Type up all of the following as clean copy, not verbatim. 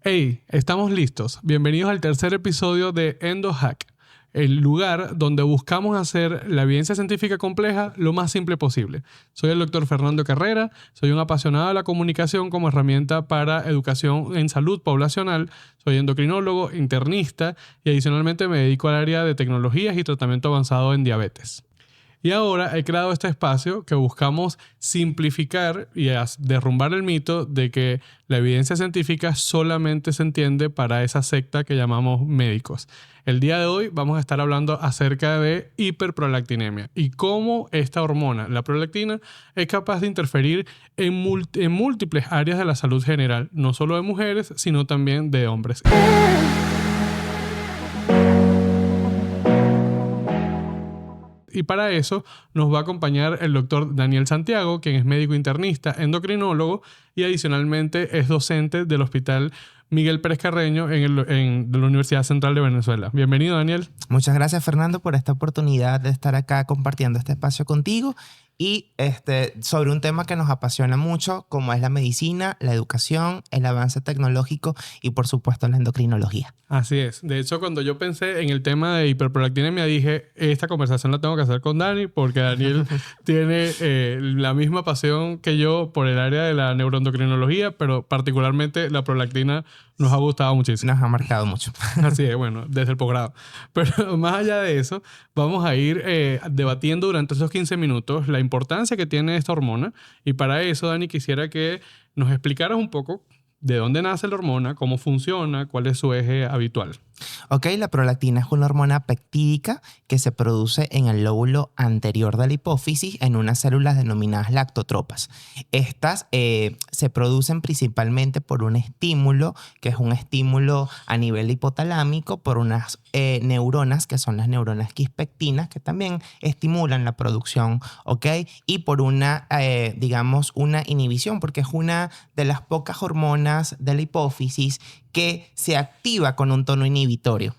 Hey, estamos listos. Bienvenidos al tercer episodio de EndoHack, el lugar donde buscamos hacer la evidencia científica compleja lo más simple posible. Soy el doctor Fernando Carrera, soy un apasionado de la comunicación como herramienta para educación en salud poblacional, soy endocrinólogo, internista y adicionalmente me dedico al área de tecnologías y tratamiento avanzado en diabetes. Y ahora he creado este espacio que buscamos simplificar y derrumbar el mito de que la evidencia científica solamente se entiende para esa secta que llamamos médicos. El día de hoy vamos a estar hablando acerca de hiperprolactinemia y cómo esta hormona, la prolactina, es capaz de interferir en múltiples áreas de la salud general, no solo de mujeres, sino también de hombres. Y para eso nos va a acompañar el doctor Daniel Santiago, quien es médico internista, endocrinólogo y adicionalmente es docente del Hospital Miguel Pérez Carreño de la Universidad Central de Venezuela. Bienvenido, Daniel. Muchas gracias, Fernando, por esta oportunidad de estar acá compartiendo este espacio contigo y sobre un tema que nos apasiona mucho, como es la medicina, la educación, el avance tecnológico y, por supuesto, la endocrinología. Así es. De hecho, cuando yo pensé en el tema de hiperprolactinemia, dije, esta conversación la tengo que hacer con Dani porque Daniel tiene la misma pasión que yo por el área de la neuroendocrinología, pero particularmente la prolactina nos ha gustado muchísimo. Nos ha marcado mucho. Así es, bueno, desde el posgrado. Pero más allá de eso, vamos a ir debatiendo durante esos 15 minutos la importancia que tiene esta hormona. Y para eso, Dani, quisiera que nos explicaras un poco de dónde nace la hormona, cómo funciona, cuál es su eje habitual. Ok, la prolactina es una hormona peptídica que se produce en el lóbulo anterior de la hipófisis en unas células denominadas lactotropas. Estas se producen principalmente por un estímulo, que es un estímulo a nivel hipotalámico, por unas neuronas, que son las neuronas quispectinas, que también estimulan la producción, ¿ok? Y por una inhibición, porque es una de las pocas hormonas de la hipófisis que se activa con un tono inhibitorio.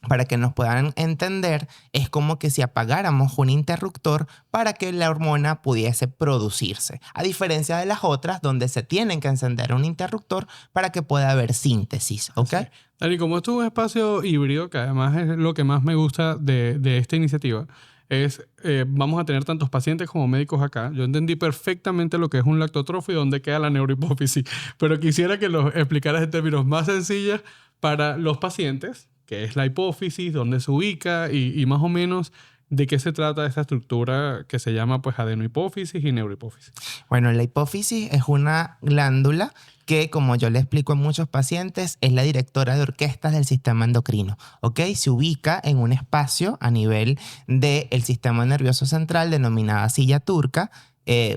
Para que nos puedan entender, es como que si apagáramos un interruptor para que la hormona pudiese producirse. A diferencia de las otras, donde se tienen que encender un interruptor para que pueda haber síntesis, ¿ok? Sí. Dani, como esto es un espacio híbrido, que además es lo que más me gusta de esta iniciativa, vamos a tener tantos pacientes como médicos acá. Yo entendí perfectamente lo que es un lactotrofo y dónde queda la neurohipófisis, pero quisiera que lo explicaras en términos más sencillos para los pacientes, qué es la hipófisis, dónde se ubica y más o menos de qué se trata esta estructura que se llama pues adenohipófisis y neurohipófisis. Bueno, la hipófisis es una glándula que, como yo le explico a muchos pacientes, es la directora de orquestas del sistema endocrino, ¿ok? Se ubica en un espacio a nivel del sistema nervioso central denominada silla turca,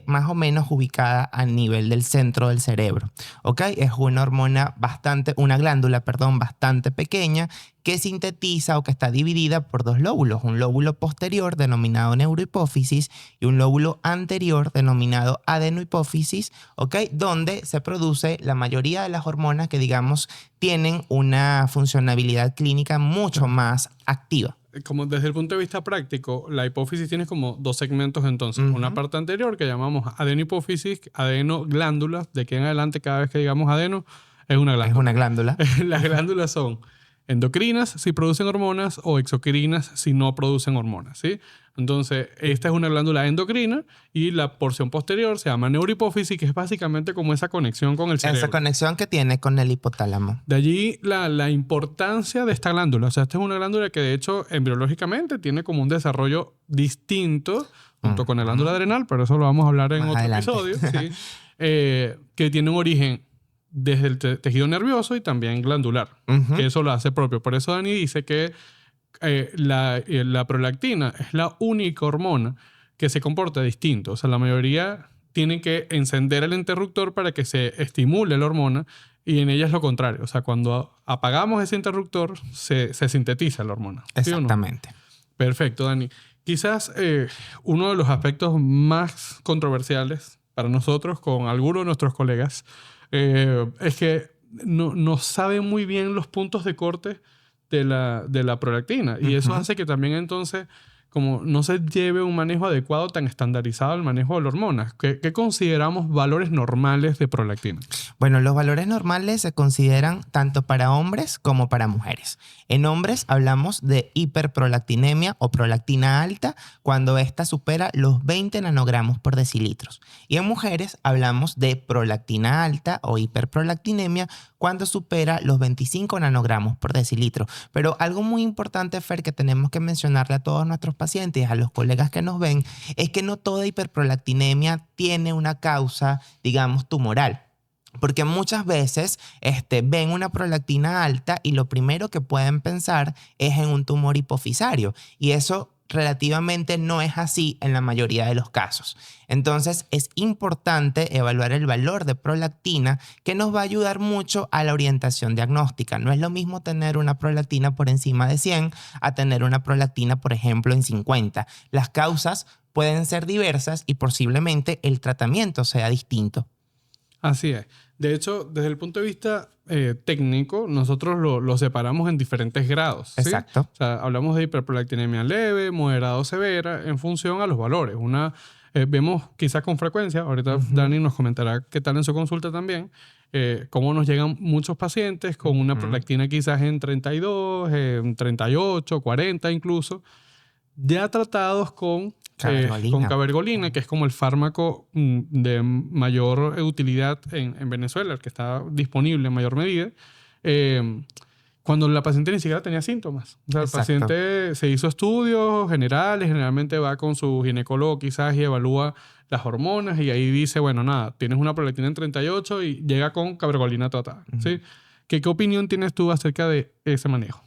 más o menos ubicada a nivel del centro del cerebro, ¿ok? Es una glándula bastante pequeña que sintetiza o que está dividida por dos lóbulos, un lóbulo posterior denominado neurohipófisis y un lóbulo anterior denominado adenohipófisis, ¿ok? Donde se produce la mayoría de las hormonas que, digamos, tienen una funcionalidad clínica mucho más activa. Como desde el punto de vista práctico, la hipófisis tiene como dos segmentos entonces. Una parte anterior que llamamos adenohipófisis, adenoglándulas. De aquí en adelante, cada vez que digamos adeno, es una glándula. Es una glándula. Las glándulas son endocrinas si producen hormonas o exocrinas si no producen hormonas, ¿sí? Entonces, esta es una glándula endocrina y la porción posterior se llama neurohipófisis, que es básicamente como esa conexión con el cerebro. Esa conexión que tiene con el hipotálamo. De allí la importancia de esta glándula. O sea, esta es una glándula que de hecho embriológicamente tiene como un desarrollo distinto junto con la glándula adrenal, pero eso lo vamos a hablar en Más otro adelante. episodio, ¿sí? Que tiene un origen desde el tejido nervioso y también glandular, que eso lo hace propio. Por eso Dani dice que la prolactina es la única hormona que se comporta distinto. O sea, la mayoría tienen que encender el interruptor para que se estimule la hormona y en ella es lo contrario. O sea, cuando apagamos ese interruptor, se sintetiza la hormona. ¿Sí Exactamente. o no? Perfecto, Dani. Quizás uno de los aspectos más controversiales para nosotros con algunos de nuestros colegas es que no saben muy bien los puntos de corte de la prolactina. Y eso hace que también entonces como no se lleve un manejo adecuado tan estandarizado al manejo de la hormona. ¿Qué consideramos valores normales de prolactina? Bueno, los valores normales se consideran tanto para hombres como para mujeres. En hombres hablamos de hiperprolactinemia o prolactina alta cuando ésta supera los 20 nanogramos por decilitros. Y en mujeres hablamos de prolactina alta o hiperprolactinemia cuando supera los 25 nanogramos por decilitro. Pero algo muy importante, Fer, que tenemos que mencionarle a todos nuestros pacientes, a los colegas que nos ven, es que no toda hiperprolactinemia tiene una causa, digamos, tumoral. Porque muchas veces ven una prolactina alta y lo primero que pueden pensar es en un tumor hipofisario. Y eso relativamente no es así en la mayoría de los casos. Entonces es importante evaluar el valor de prolactina, que nos va a ayudar mucho a la orientación diagnóstica. No es lo mismo tener una prolactina por encima de 100 a tener una prolactina, por ejemplo, en 50. Las causas pueden ser diversas y posiblemente el tratamiento sea distinto. Así es. De hecho, desde el punto de vista técnico, nosotros lo separamos en diferentes grados, ¿sí? Exacto. O sea, hablamos de hiperprolactinemia leve, moderada o severa, en función a los valores. Vemos quizás con frecuencia, ahorita Dani nos comentará qué tal en su consulta también, cómo nos llegan muchos pacientes con una prolactina quizás en 32, en 38, 40 incluso, ya tratados con cabergolina, que es como el fármaco de mayor utilidad en Venezuela, el que está disponible en mayor medida, cuando la paciente ni siquiera tenía síntomas. O sea, el paciente se hizo estudios generales, generalmente va con su ginecólogo quizás y evalúa las hormonas y ahí dice, bueno, nada, tienes una prolactina en 38 y llega con cabergolina tratada. ¿Sí? ¿Qué opinión tienes tú acerca de ese manejo?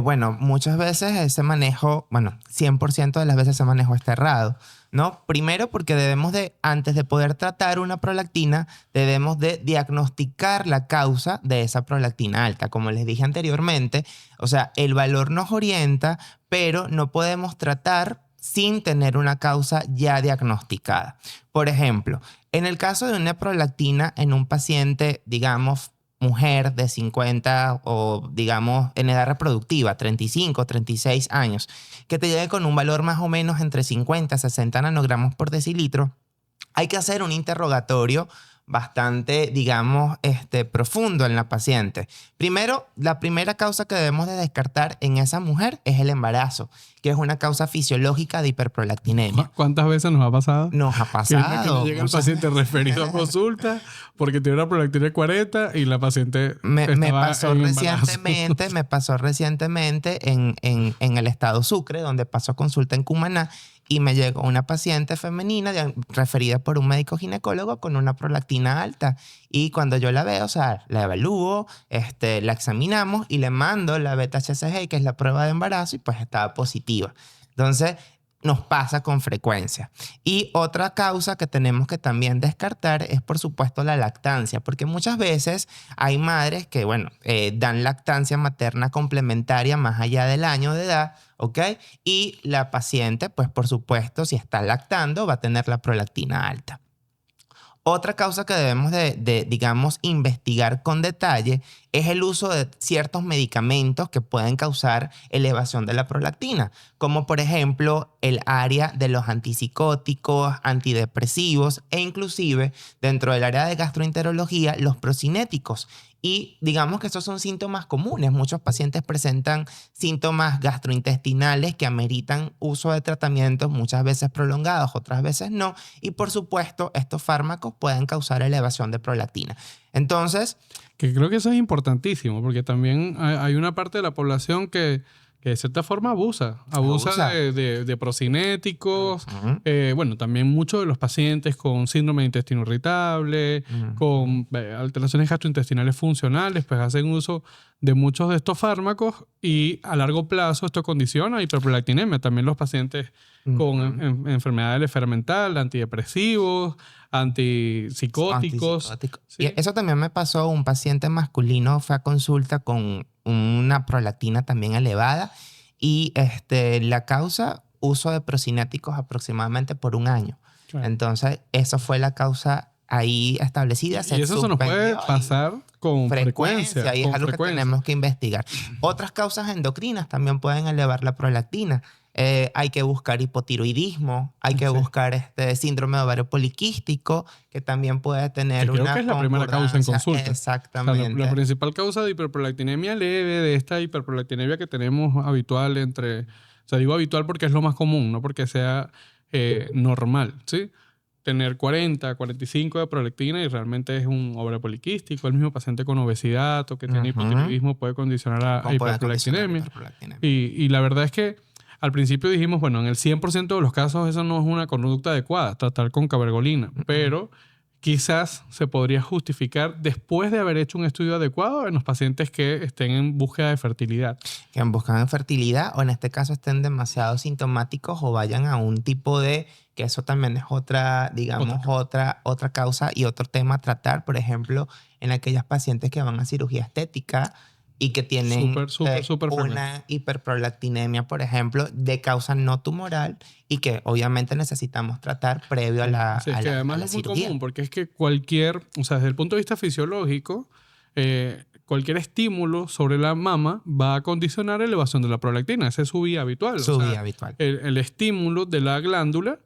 Bueno, muchas veces ese manejo, 100% de las veces ese manejo está errado, ¿no? Primero porque antes de poder tratar una prolactina, debemos de diagnosticar la causa de esa prolactina alta. Como les dije anteriormente, o sea, el valor nos orienta, pero no podemos tratar sin tener una causa ya diagnosticada. Por ejemplo, en el caso de una prolactina en un paciente, digamos, mujer de 50 o digamos en edad reproductiva, 35, 36 años, que te llegue con un valor más o menos entre 50 a 60 nanogramos por decilitro, hay que hacer un interrogatorio bastante, digamos, profundo en la paciente. Primero, la primera causa que debemos de descartar en esa mujer es el embarazo, que es una causa fisiológica de hiperprolactinemia. ¿Cuántas veces nos ha pasado? Nos ha pasado. Que llega el paciente referido a consulta porque tiene una prolactina de 40 y la paciente me pasó recientemente en el estado Sucre, donde pasó consulta en Cumaná, y me llegó una paciente femenina referida por un médico ginecólogo con una prolactina alta. Y cuando yo la veo, o sea, la evalúo, la examinamos y le mando la beta-HCG, que es la prueba de embarazo, y pues estaba positiva. Entonces, nos pasa con frecuencia. Y otra causa que tenemos que también descartar es, por supuesto, la lactancia, porque muchas veces hay madres que, dan lactancia materna complementaria más allá del año de edad, ¿ok? Y la paciente, pues, por supuesto, si está lactando, va a tener la prolactina alta. Otra causa que debemos digamos, investigar con detalle es el uso de ciertos medicamentos que pueden causar elevación de la prolactina, como por ejemplo el área de los antipsicóticos, antidepresivos e inclusive dentro del área de gastroenterología los procinéticos. Y digamos que estos son síntomas comunes. Muchos pacientes presentan síntomas gastrointestinales que ameritan uso de tratamientos muchas veces prolongados, otras veces no. Y por supuesto, estos fármacos pueden causar elevación de prolactina. Entonces, que creo que eso es importantísimo, porque también hay una parte de la población que de cierta forma abusa de procinéticos. También muchos de los pacientes con síndrome de intestino irritable, con alteraciones gastrointestinales funcionales, pues hacen uso de muchos de estos fármacos y a largo plazo esto condiciona hiperprolactinemia. También los pacientes con enfermedad del eje fermental, antidepresivos, antipsicóticos. ¿Sí? Y eso también me pasó. Un paciente masculino fue a consulta con una prolactina también elevada y la causa, uso de procinéticos aproximadamente por 1 año. Claro. Entonces, eso fue la causa ahí establecida. Y eso se nos puede pasar con frecuencia. Y es algo que tenemos que investigar. Otras causas endocrinas también pueden elevar la prolactina, hay que buscar hipotiroidismo, hay que buscar síndrome de ovario poliquístico, que también puede tener que creo una que es la primera causa en consulta. Exactamente. O sea, la principal causa de hiperprolactinemia leve, de esta hiperprolactinemia que tenemos habitual o sea, digo habitual porque es lo más común, no porque sea normal, ¿sí? Tener 40, 45 de prolactina y realmente es un ovario poliquístico. El mismo paciente con obesidad o que tiene hipotiroidismo puede condicionar a hiperprolactinemia. Y la verdad es que al principio dijimos, bueno, en el 100% de los casos eso no es una conducta adecuada, tratar con cabergolina, pero quizás se podría justificar después de haber hecho un estudio adecuado en los pacientes que estén en búsqueda de fertilidad. Que buscan fertilidad o en este caso estén demasiado sintomáticos o vayan a un tipo de, que eso también es otra, digamos, otra causa y otro tema a tratar, por ejemplo, en aquellas pacientes que van a cirugía estética y que tienen una hiperprolactinemia, por ejemplo, de causa no tumoral y que obviamente necesitamos tratar previo a la sí, es que además es muy común porque es que o sea, desde el punto de vista fisiológico, cualquier estímulo sobre la mama va a condicionar la elevación de la prolactina. Esa es su vía habitual. Vía habitual. El estímulo de la glándula,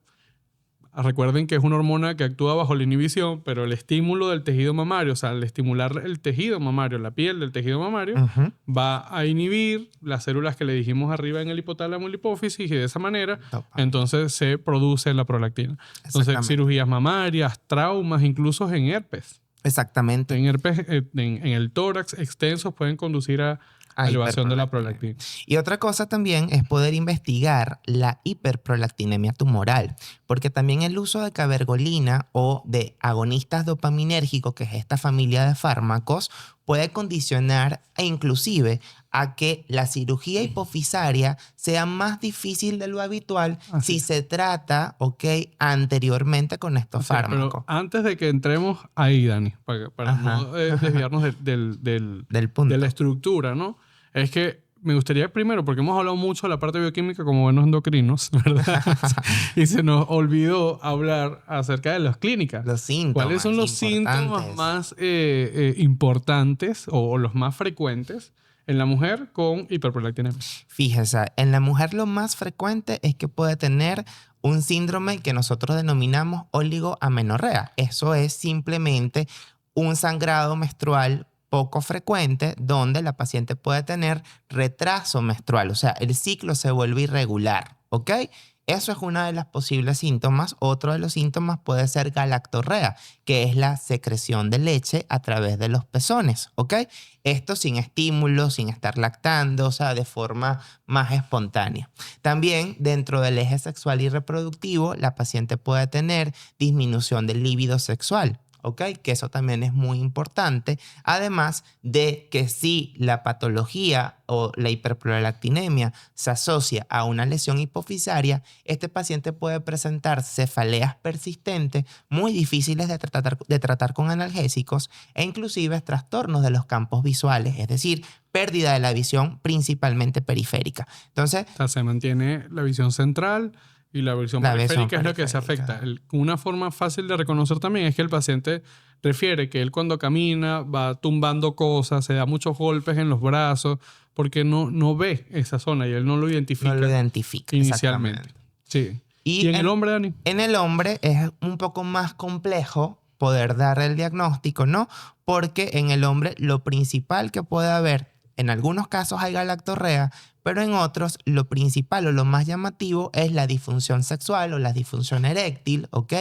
recuerden que es una hormona que actúa bajo la inhibición, pero el estímulo del tejido mamario, o sea, al estimular el tejido mamario, la piel del tejido mamario, va a inhibir las células que le dijimos arriba en el hipotálamo y la hipófisis y de esa manera, entonces se produce la prolactina. Entonces, cirugías mamarias, traumas, incluso en herpes. Exactamente. En herpes, en el tórax extensos pueden conducir a elevación de la prolactina. Y otra cosa también es poder investigar la hiperprolactinemia tumoral, porque también el uso de cabergolina o de agonistas dopaminérgicos, que es esta familia de fármacos, puede condicionar e inclusive a que la cirugía hipofisaria sea más difícil de lo habitual si se trata, anteriormente con estos fármacos. Pero antes de que entremos ahí, Dani, para no desviarnos del punto. De la estructura, ¿no? Es que me gustaría primero, porque hemos hablado mucho de la parte bioquímica como buenos endocrinos, ¿verdad? Y se nos olvidó hablar acerca de las clínicas. Los síntomas. ¿Cuáles son los síntomas más importantes o los más frecuentes en la mujer con hiperprolactinemia? Fíjese, en la mujer lo más frecuente es que puede tener un síndrome que nosotros denominamos oligoamenorrea. Eso es simplemente un sangrado menstrual poco frecuente donde la paciente puede tener retraso menstrual, o sea, el ciclo se vuelve irregular, ¿ok? Eso es uno de los posibles síntomas. Otro de los síntomas puede ser galactorrea, que es la secreción de leche a través de los pezones, ¿ok? Esto sin estímulo, sin estar lactando, o sea, de forma más espontánea. También dentro del eje sexual y reproductivo, la paciente puede tener disminución del líbido sexual. ¿Ok? Que eso también es muy importante. Además de que si la patología o la hiperprolactinemia se asocia a una lesión hipofisaria, este paciente puede presentar cefaleas persistentes muy difíciles de tratar con analgésicos e inclusive trastornos de los campos visuales, es decir, pérdida de la visión principalmente periférica. Entonces, o sea, se mantiene la visión central. Y la visión periférica es lo que se afecta. Una forma fácil de reconocer también es que el paciente refiere que él cuando camina va tumbando cosas, se da muchos golpes en los brazos, porque no ve esa zona y él no lo identifica. No lo identifica inicialmente. Sí. ¿Y en el hombre, Dani? En el hombre es un poco más complejo poder dar el diagnóstico, ¿no? Porque en el hombre lo principal que puede haber, en algunos casos hay galactorrea, pero en otros lo principal o lo más llamativo es la disfunción sexual o la disfunción eréctil, ¿ok?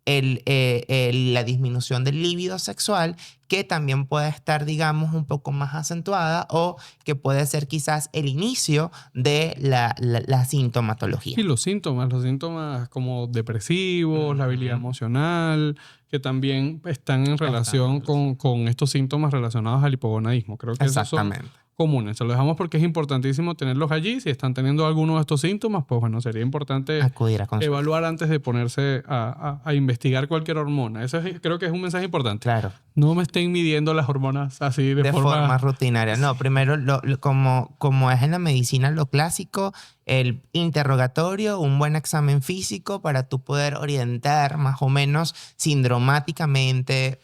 La disminución del líbido sexual, que también puede estar, digamos, un poco más acentuada o que puede ser quizás el inicio de la sintomatología. Y los síntomas como depresivos, la habilidad emocional, que también están en relación con estos síntomas relacionados al hipogonadismo. Creo que esos son comunes. Se lo dejamos porque es importantísimo tenerlos allí. Si están teniendo alguno de estos síntomas, pues bueno, sería importante acudir a evaluar antes de ponerse a investigar cualquier hormona. Eso creo que es un mensaje importante. Claro. No me estén midiendo las hormonas así de forma rutinaria. No, primero, como es en la medicina lo clásico, el interrogatorio, un buen examen físico para tú poder orientar más o menos sindromáticamente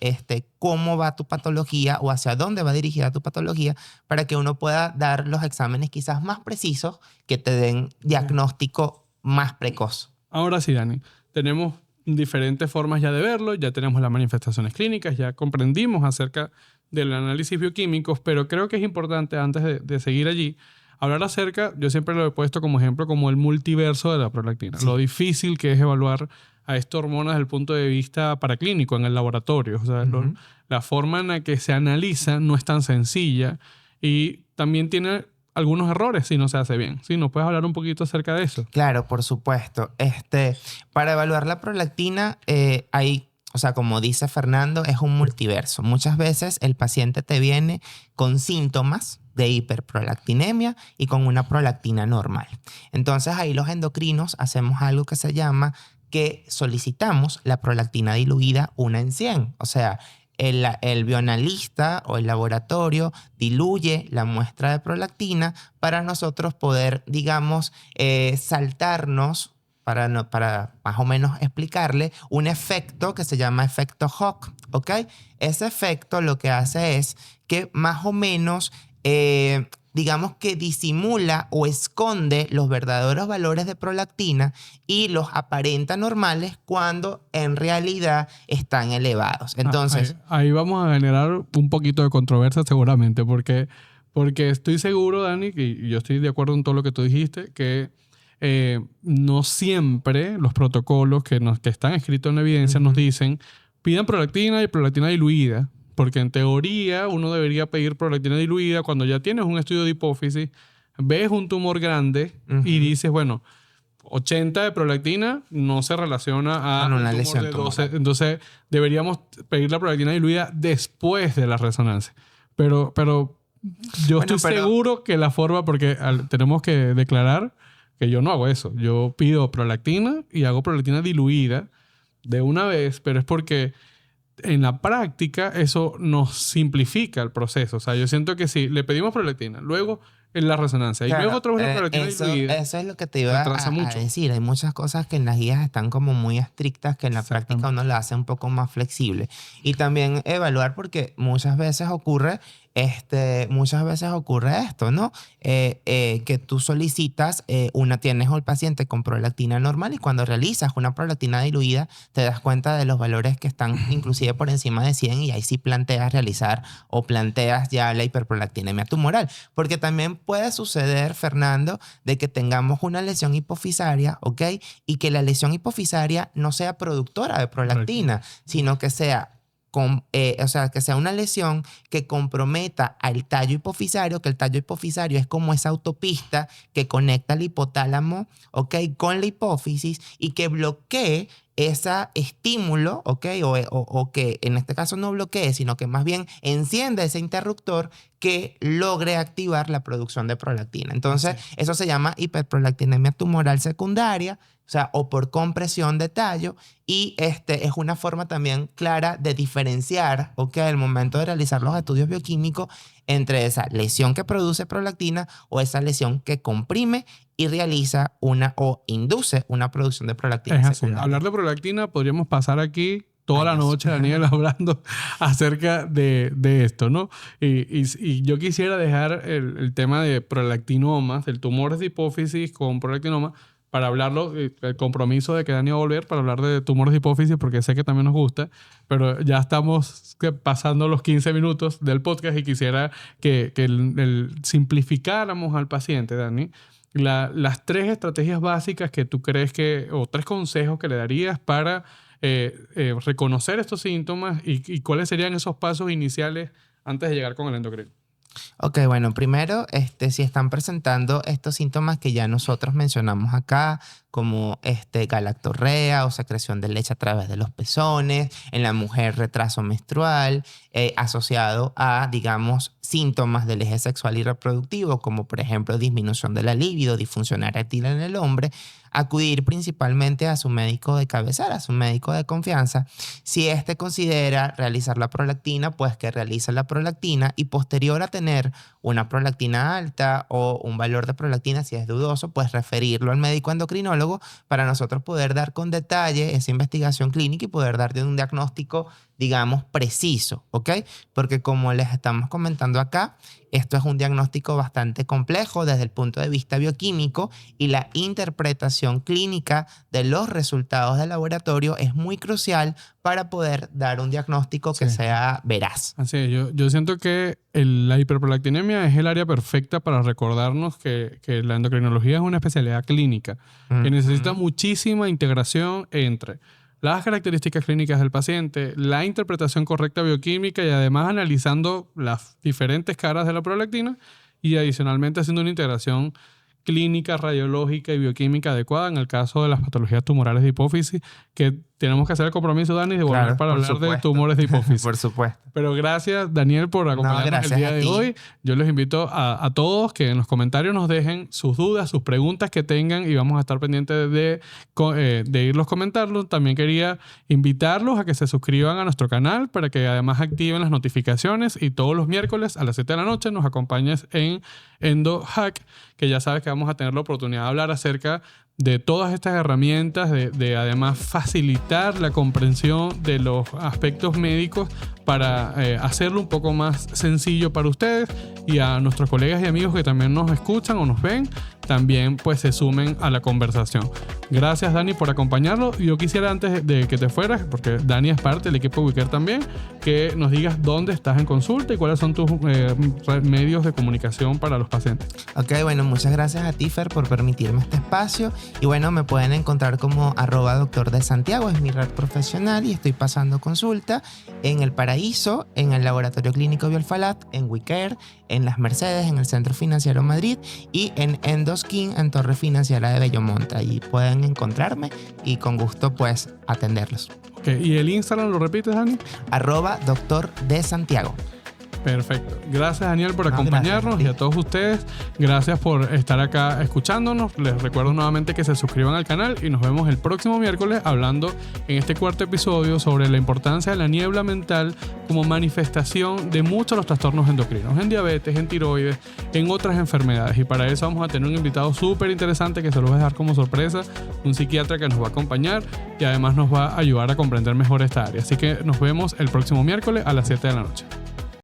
cómo va tu patología o hacia dónde va dirigida tu patología para que uno pueda dar los exámenes quizás más precisos que te den diagnóstico más precoz. Ahora sí, Dani, tenemos diferentes formas ya de verlo, ya tenemos las manifestaciones clínicas, ya comprendimos acerca del análisis bioquímicos, pero creo que es importante antes de seguir allí, hablar acerca, yo siempre lo he puesto como ejemplo, como el multiverso de la prolactina, Sí. lo difícil que es evaluar a esta hormona desde el punto de vista paraclínico en el laboratorio. O sea, la forma en la que se analiza no es tan sencilla y también tiene algunos errores si no se hace bien. ¿Sí? ¿Nos puedes hablar un poquito acerca de eso? Claro, por supuesto. Para evaluar la prolactina o sea, como dice Fernando, es un multiverso. Muchas veces el paciente te viene con síntomas de hiperprolactinemia y con una prolactina normal. Entonces ahí los endocrinos hacemos algo que se llama que solicitamos la prolactina diluida 1 en 100. O sea, el bioanalista o el laboratorio diluye la muestra de prolactina para nosotros poder, digamos, saltarnos, para más o menos explicarle, un efecto que se llama efecto Hock, ¿ok? Ese efecto lo que hace es que más o menos, digamos que disimula o esconde los verdaderos valores de prolactina y los aparenta normales cuando en realidad están elevados. Entonces, ahí vamos a generar un poquito de controversia seguramente, porque estoy seguro, Dani, y yo estoy de acuerdo en todo lo que tú dijiste, que no siempre los protocolos que están escritos en la evidencia nos dicen pidan prolactina y prolactina diluida, porque en teoría uno debería pedir prolactina diluida cuando ya tienes un estudio de hipófisis, ves un tumor grande y dices, bueno, 80 de prolactina no se relaciona a con una un tumor lesión de 12. tumoral. Entonces deberíamos pedir la prolactina diluida después de la resonancia. Pero yo estoy seguro que la forma, porque tenemos que declarar que yo no hago eso. Yo pido prolactina y hago prolactina diluida de una vez, pero es porque en la práctica eso nos simplifica el proceso. O sea, yo siento que si le pedimos prolactina, luego en la resonancia y luego otra vez la prolactina diluida, eso es lo que te iba a decir. Hay muchas cosas que en las guías están como muy estrictas que en la práctica uno la hace un poco más flexible. Y también evaluar porque muchas veces ocurre esto, ¿no? Que tú solicitas tienes al paciente con prolactina normal y cuando realizas una prolactina diluida te das cuenta de los valores que están inclusive por encima de 100 y ahí sí planteas realizar o planteas ya la hiperprolactinemia tumoral. Porque también puede suceder, Fernando, de que tengamos una lesión hipofisaria, ¿ok? Y que la lesión hipofisaria no sea productora de prolactina, sino que sea que sea una lesión que comprometa al tallo hipofisario, que el tallo hipofisario es como esa autopista que conecta el hipotálamo, ¿ok? Con la hipófisis y que bloquee ese estímulo, ¿ok? O que en este caso no bloquee, sino que más bien encienda ese interruptor que logre activar la producción de prolactina. Entonces, eso se llama hiperprolactinemia tumoral secundaria, o sea, o por compresión de tallo, y es una forma también clara de diferenciar, ¿ok? Al momento de realizar los estudios bioquímicos entre esa lesión que produce prolactina o esa lesión que comprime y realiza o induce una producción de prolactina secundaria. Hablar de prolactina, podríamos pasar aquí toda la noche, Daniel, hablando acerca de esto, ¿no? Y yo quisiera dejar el tema de prolactinomas, el tumores de hipófisis con prolactinoma, para hablarlo, el compromiso de que Dani va a volver para hablar de tumores de hipófisis, porque sé que también nos gusta, pero ya estamos pasando los 15 minutos del podcast y quisiera que simplificáramos al paciente, Dani, las 3 estrategias básicas que tú crees o 3 consejos que le darías para reconocer estos síntomas y cuáles serían esos pasos iniciales antes de llegar con el endocrino. Ok, bueno, primero, si están presentando estos síntomas que ya nosotros mencionamos acá, como galactorrea o secreción de leche a través de los pezones, en la mujer retraso menstrual, asociado a, digamos, síntomas del eje sexual y reproductivo, como por ejemplo disminución de la libido, disfunción eréctil en el hombre, acudir principalmente a su médico de cabecera, a su médico de confianza. Si éste considera realizar la prolactina, pues que realice la prolactina, y posterior a tener una prolactina alta o un valor de prolactina, si es dudoso, pues referirlo al médico endocrinólogo para nosotros poder dar con detalle esa investigación clínica y poder darte un diagnóstico, digamos, preciso, ¿ok? Porque como les estamos comentando acá, esto es un diagnóstico bastante complejo desde el punto de vista bioquímico, y la interpretación clínica de los resultados del laboratorio es muy crucial para poder dar un diagnóstico que sea veraz. Así es, yo siento que la hiperprolactinemia es el área perfecta para recordarnos que la endocrinología es una especialidad clínica que necesita muchísima integración entre las características clínicas del paciente, la interpretación correcta bioquímica y además analizando las diferentes caras de la prolactina y adicionalmente haciendo una integración clínica, radiológica y bioquímica adecuada en el caso de las patologías tumorales de hipófisis, que tenemos que hacer el compromiso, Dani, de volver para hablar de tumores de hipófisis. Por supuesto. Pero gracias, Daniel, por acompañarnos el día de hoy. Yo les invito a todos que en los comentarios nos dejen sus dudas, sus preguntas que tengan, y vamos a estar pendientes de irlos comentando. También quería invitarlos a que se suscriban a nuestro canal para que además activen las notificaciones, y todos los miércoles a las 7 de la noche nos acompañes en EndoHack, que ya sabes que vamos a tener la oportunidad de hablar acerca de todas estas herramientas, de además facilitar la comprensión de los aspectos médicos para hacerlo un poco más sencillo para ustedes, y a nuestros colegas y amigos que también nos escuchan o nos ven, también pues se sumen a la conversación. Gracias, Dani, por acompañarnos. Yo quisiera, antes de que te fueras, porque Dani es parte del equipo WeCare también, que nos digas dónde estás en consulta y cuáles son tus medios de comunicación para los pacientes. Ok, bueno, muchas gracias a ti, Fer, por permitirme este espacio. Y bueno, me pueden encontrar como @Doctor de Santiago, es mi red profesional, y estoy pasando consulta en El Paraíso, en el Laboratorio Clínico Biolfalat, en WeCare, en Las Mercedes, en el Centro Financiero Madrid, y en Endoskin, en Torre Financiera de Bellomonte. Allí pueden encontrarme y con gusto pues atenderlos. Okay. ¿Y el Instagram lo repites, Dani? @Doctor de Santiago. Perfecto. Gracias, Daniel, por acompañarnos, y a todos ustedes, gracias por estar acá escuchándonos. Les recuerdo nuevamente que se suscriban al canal, y nos vemos el próximo miércoles hablando en este cuarto episodio sobre la importancia de la niebla mental como manifestación de muchos de los trastornos endocrinos, en diabetes, en tiroides, en otras enfermedades. Y para eso vamos a tener un invitado súper interesante que se lo voy a dejar como sorpresa, un psiquiatra que nos va a acompañar y además nos va a ayudar a comprender mejor esta área. Así que nos vemos el próximo miércoles a las 7 de la noche.